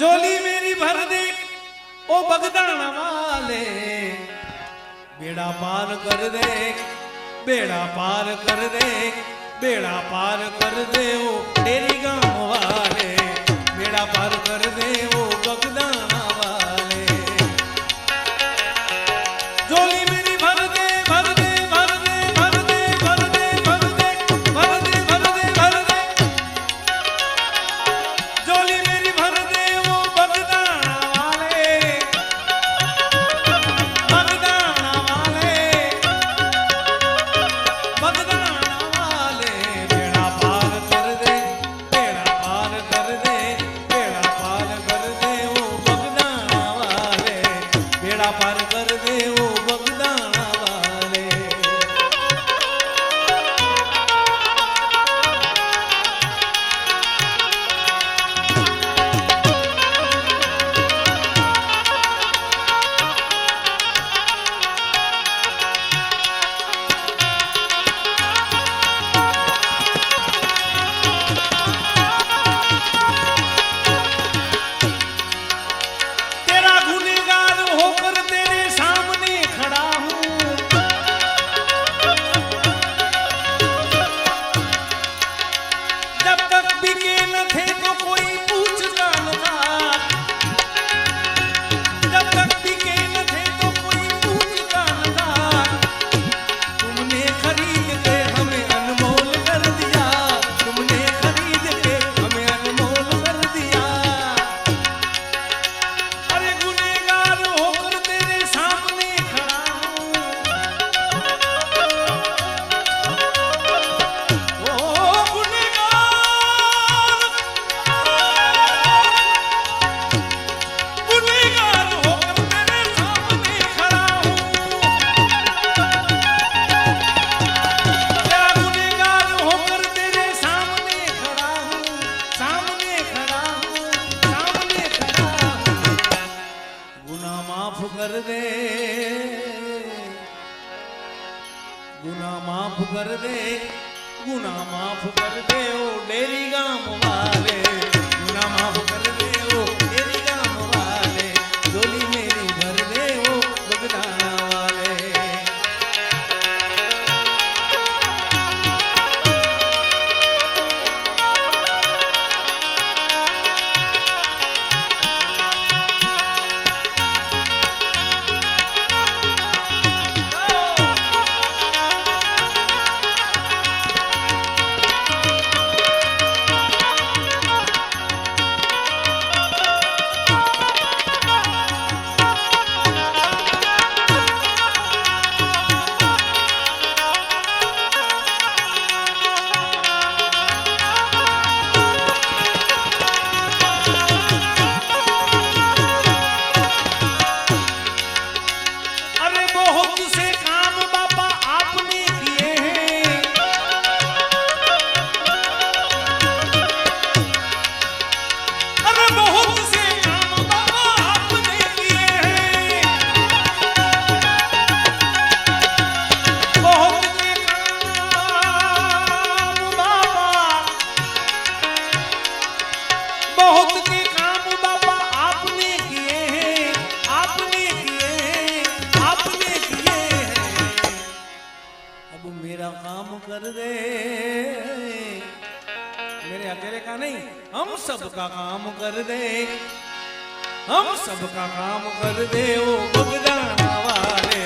झोली मेरी भर दे ओ बगदाना वाले, बेड़ा पार कर दे, बेड़ा पार कर दे, बेड़ा पार कर दे ओ तेरी गांव वाले, बेड़ा पार कर दे ओ बगदाना वाले। झोली मेरी भर दे, भर दे, भर दे, भर दे, भर दे, भर दे, भर दे, भर दे, भर दे। झोली मेरी भर दे ओ बगदाना वाले, बगदाना वाले, बगदाना वाले। बेड़ा पार कर दे, बेड़ा पार कर दे, बेड़ा पार कर दे ओ बगदाना वाले, बेड़ा पार कर दे ओ बगदाना वाले। तेरा गुनहगार होकर तेरे सामने खड़ा हूँ, जब तक बिके न थे तो कोई पूछता न था, जब तक बिके न थे तो कोई पूछता न था। तुमने खरीद के हमें अनमोल कर दिया, तुमने खरीद के हमें अनमोल कर दिया। अरे गुनहगार होकर तेरे सामने खड़ा हूँ, ओ गुनहगार, गुनहगार होकर तेरे सामने खड़ा हूँ, तेरा गुनहगार होकर तेरे सामने खड़ा हूँ, सामने खड़ा हूँ, सामने खड़ा हूँ। गुनाह माफ कर दे, गुनाह माफ कर दे, गुनाह माफ कर दे ओ डेरी गांव वाले, गुनाह माफ कर दे ओ डेरी गांव वाले। झोली मेरी भर दे ओ बगदाना वाले। अरे बहुत से काम बाबा आपने किए हैं, अरे बहुत से काम बाबा आपने किए हैं, बहुत से काम बाबा, बहुत के काम बाबा आपने किए हैं, आपने किए हैं, आपने किए हैं। अब मेरा काम कर दे, मेरे अकेले का नहीं, हम सबका काम कर दे, हम सबका काम कर दे ओ बगदाना वाले,